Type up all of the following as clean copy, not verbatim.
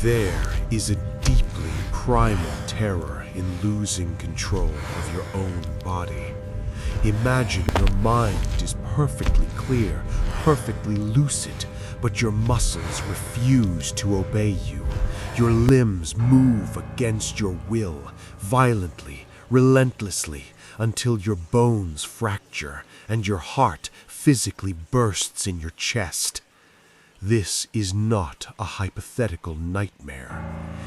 There is a deeply primal terror in losing control of your own body. Imagine your mind is perfectly clear, perfectly lucid, but your muscles refuse to obey you. Your limbs move against your will, violently, relentlessly, until your bones fracture and your heart physically bursts in your chest. This is not a hypothetical nightmare.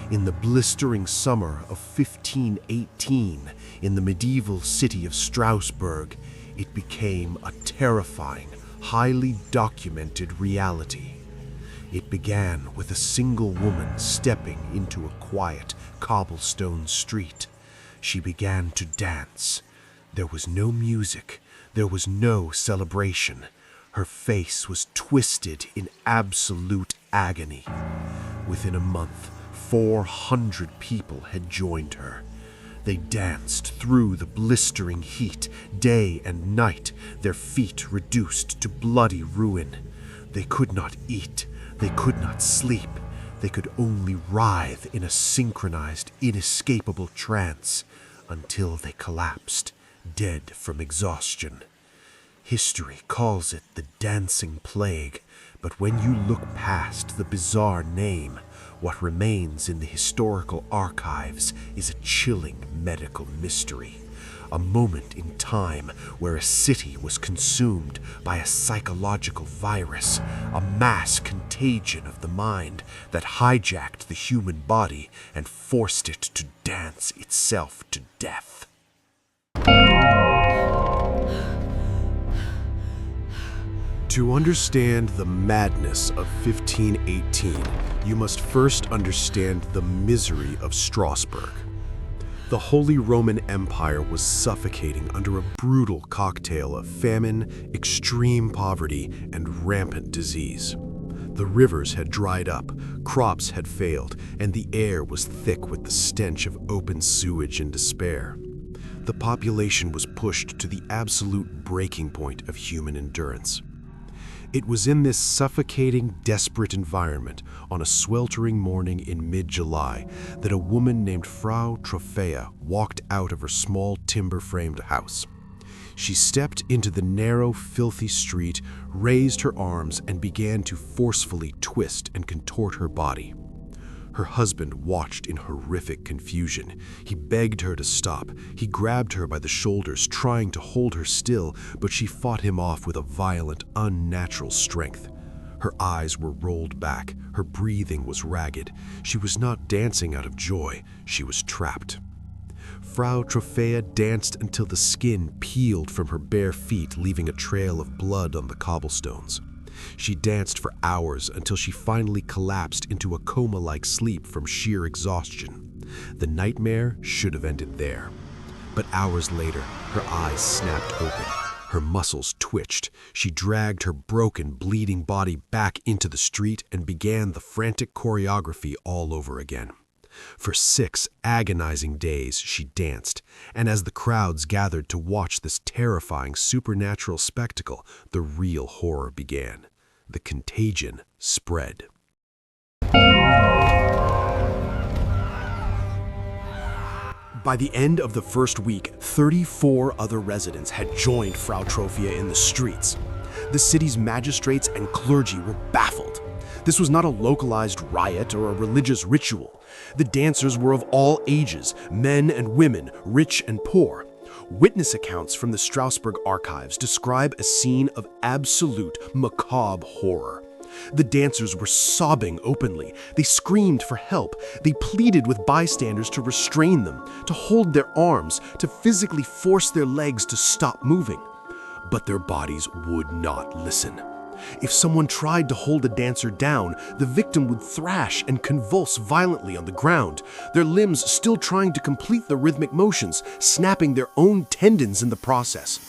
In the blistering summer of 1518, in the medieval city of Strasbourg, it became a terrifying, highly documented reality. It began with a single woman stepping into a quiet cobblestone street. She began to dance. There was no music. There was no celebration. Her face was twisted in absolute agony. Within a month, 400 people had joined her. They danced through the blistering heat, day and night, their feet reduced to bloody ruin. They could not eat. They could not sleep. They could only writhe in a synchronized, inescapable trance until they collapsed, dead from exhaustion. History calls it the Dancing Plague, but when you look past the bizarre name, what remains in the historical archives is a chilling medical mystery. A moment in time where a city was consumed by a psychological virus, a mass contagion of the mind that hijacked the human body and forced it to dance itself to death. To understand the madness of 1518, you must first understand the misery of Strasbourg. The Holy Roman Empire was suffocating under a brutal cocktail of famine, extreme poverty, and rampant disease. The rivers had dried up, crops had failed, and the air was thick with the stench of open sewage and despair. The population was pushed to the absolute breaking point of human endurance. It was in this suffocating, desperate environment, on a sweltering morning in mid-July, that a woman named Frau Trophäa walked out of her small timber-framed house. She stepped into the narrow, filthy street, raised her arms, and began to forcefully twist and contort her body. Her husband watched in horrific confusion. He begged her to stop. He grabbed her by the shoulders, trying to hold her still, but she fought him off with a violent, unnatural strength. Her eyes were rolled back. Her breathing was ragged. She was not dancing out of joy. She was trapped. Frau Trophäa danced until the skin peeled from her bare feet, leaving a trail of blood on the cobblestones. She danced for hours until she finally collapsed into a coma-like sleep from sheer exhaustion. The nightmare should have ended there. But hours later, her eyes snapped open. Her muscles twitched. She dragged her broken, bleeding body back into the street and began the frantic choreography all over again. For 6 agonizing days she danced, and as the crowds gathered to watch this terrifying supernatural spectacle, the real horror began. The contagion spread. By the end of the first week, 34 other residents had joined Frau Trophäa in the streets. The city's magistrates and clergy were baffled. This was not a localized riot or a religious ritual. The dancers were of all ages, men and women, rich and poor. Witness accounts from the Strasbourg archives describe a scene of absolute macabre horror. The dancers were sobbing openly. They screamed for help. They pleaded with bystanders to restrain them, to hold their arms, to physically force their legs to stop moving. But their bodies would not listen. If someone tried to hold a dancer down, the victim would thrash and convulse violently on the ground, their limbs still trying to complete the rhythmic motions, snapping their own tendons in the process.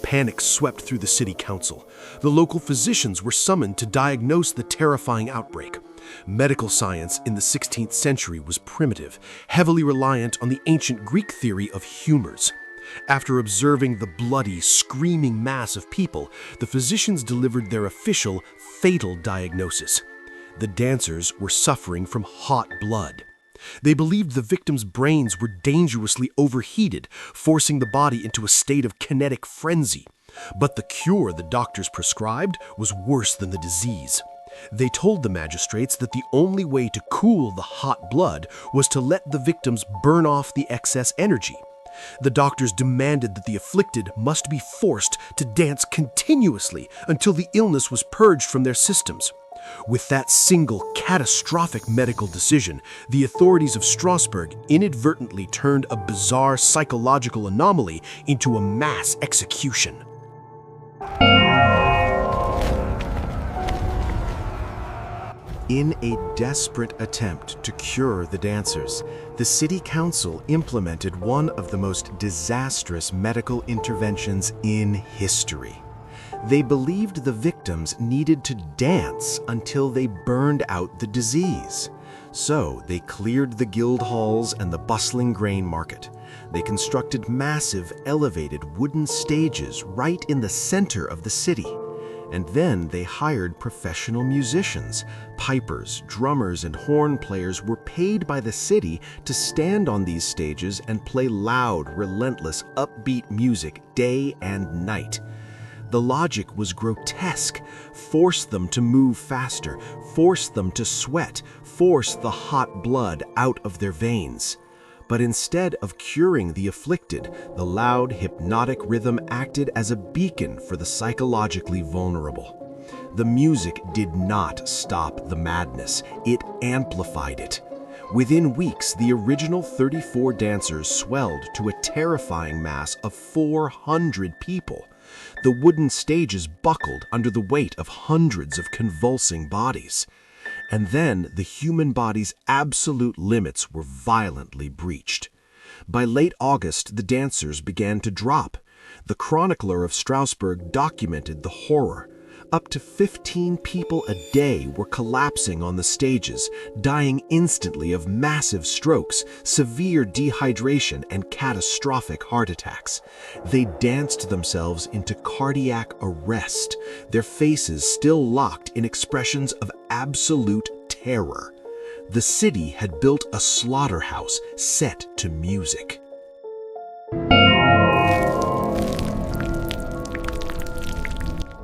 Panic swept through the city council. The local physicians were summoned to diagnose the terrifying outbreak. Medical science in the 16th century was primitive, heavily reliant on the ancient Greek theory of humors. After observing the bloody, screaming mass of people, the physicians delivered their official, fatal diagnosis. The dancers were suffering from hot blood. They believed the victims' brains were dangerously overheated, forcing the body into a state of kinetic frenzy. But the cure the doctors prescribed was worse than the disease. They told the magistrates that the only way to cool the hot blood was to let the victims burn off the excess energy. The doctors demanded that the afflicted must be forced to dance continuously until the illness was purged from their systems. With that single catastrophic medical decision, the authorities of Strasbourg inadvertently turned a bizarre psychological anomaly into a mass execution. In a desperate attempt to cure the dancers, the city council implemented one of the most disastrous medical interventions in history. They believed the victims needed to dance until they burned out the disease. So they cleared the guild halls and the bustling grain market. They constructed massive, elevated wooden stages right in the center of the city. And then they hired professional musicians. Pipers, drummers, and horn players were paid by the city to stand on these stages and play loud, relentless, upbeat music day and night. The logic was grotesque. Force them to move faster, force them to sweat, force the hot blood out of their veins. But instead of curing the afflicted, the loud, hypnotic rhythm acted as a beacon for the psychologically vulnerable. The music did not stop the madness, it amplified it. Within weeks, the original 34 dancers swelled to a terrifying mass of 400 people. The wooden stages buckled under the weight of hundreds of convulsing bodies. And then the human body's absolute limits were violently breached. By late August, the dancers began to drop. The chronicler of Strasbourg documented the horror. Up to 15 people a day were collapsing on the stages, dying instantly of massive strokes, severe dehydration, and catastrophic heart attacks. They danced themselves into cardiac arrest, their faces still locked in expressions of absolute terror. The city had built a slaughterhouse set to music.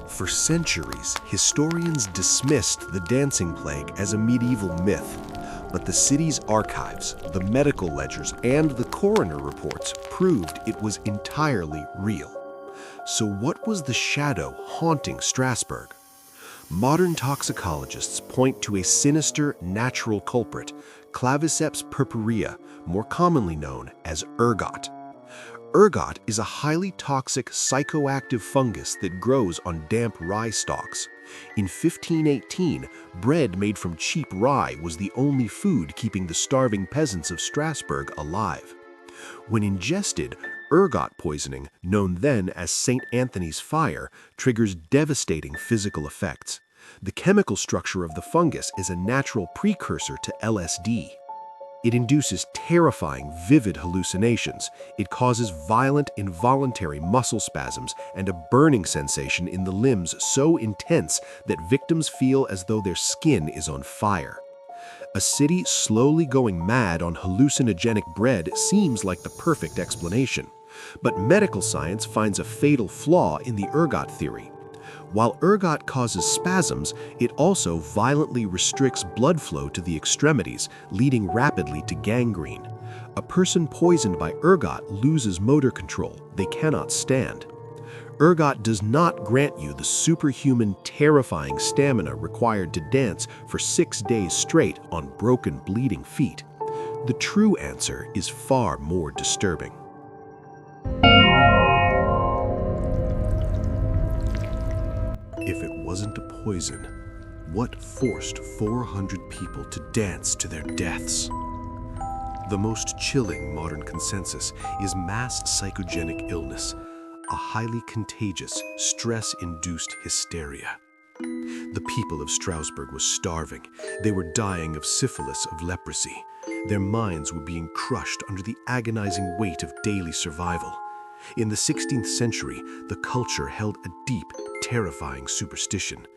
For centuries, historians dismissed the Dancing Plague as a medieval myth, but the city's archives, the medical ledgers, and the coroner reports proved it was entirely real. So what was the shadow haunting Strasbourg? Modern toxicologists point to a sinister natural culprit, Claviceps purpurea, more commonly known as ergot. Ergot is a highly toxic psychoactive fungus that grows on damp rye stalks. In 1518, bread made from cheap rye was the only food keeping the starving peasants of Strasbourg alive. When ingested, ergot poisoning, known then as St. Anthony's fire, triggers devastating physical effects. The chemical structure of the fungus is a natural precursor to LSD. It induces terrifying, vivid hallucinations. It causes violent, involuntary muscle spasms and a burning sensation in the limbs so intense that victims feel as though their skin is on fire. A city slowly going mad on hallucinogenic bread seems like the perfect explanation. But medical science finds a fatal flaw in the ergot theory. While ergot causes spasms, it also violently restricts blood flow to the extremities, leading rapidly to gangrene. A person poisoned by ergot loses motor control. They cannot stand. Ergot does not grant you the superhuman, terrifying stamina required to dance for 6 days straight on broken, bleeding feet. The true answer is far more disturbing. If it wasn't a poison, what forced 400 people to dance to their deaths? The most chilling modern consensus is mass psychogenic illness, a highly contagious, stress-induced hysteria. The people of Strasbourg were starving. They were dying of syphilis, of leprosy. Their minds were being crushed under the agonizing weight of daily survival. In the 16th century, the culture held a deep, terrifying superstition.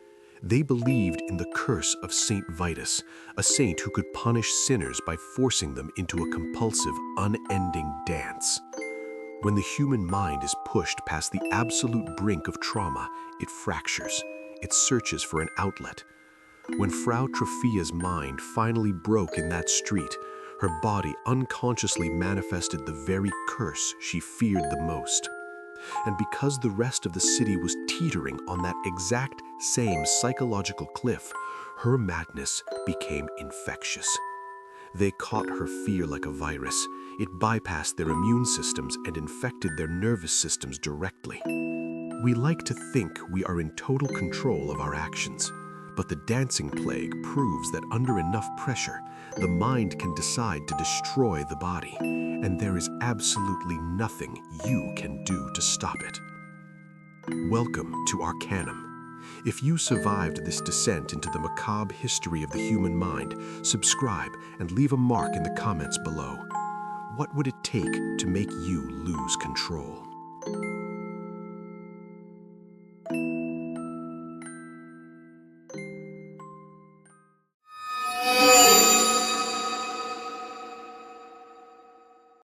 They believed in the curse of Saint Vitus, a saint who could punish sinners by forcing them into a compulsive, unending dance. When the human mind is pushed past the absolute brink of trauma, it fractures. It searches for an outlet. When Frau Trofia's mind finally broke in that street, her body unconsciously manifested the very curse she feared the most. And because the rest of the city was teetering on that exact same psychological cliff, her madness became infectious. They caught her fear like a virus. It bypassed their immune systems and infected their nervous systems directly. We like to think we are in total control of our actions, but the dancing plague proves that under enough pressure, the mind can decide to destroy the body, and there is absolutely nothing you can do to stop it. Welcome to Arcanum. If you survived this descent into the macabre history of the human mind, subscribe and leave a mark in the comments below. What would it take to make you lose control?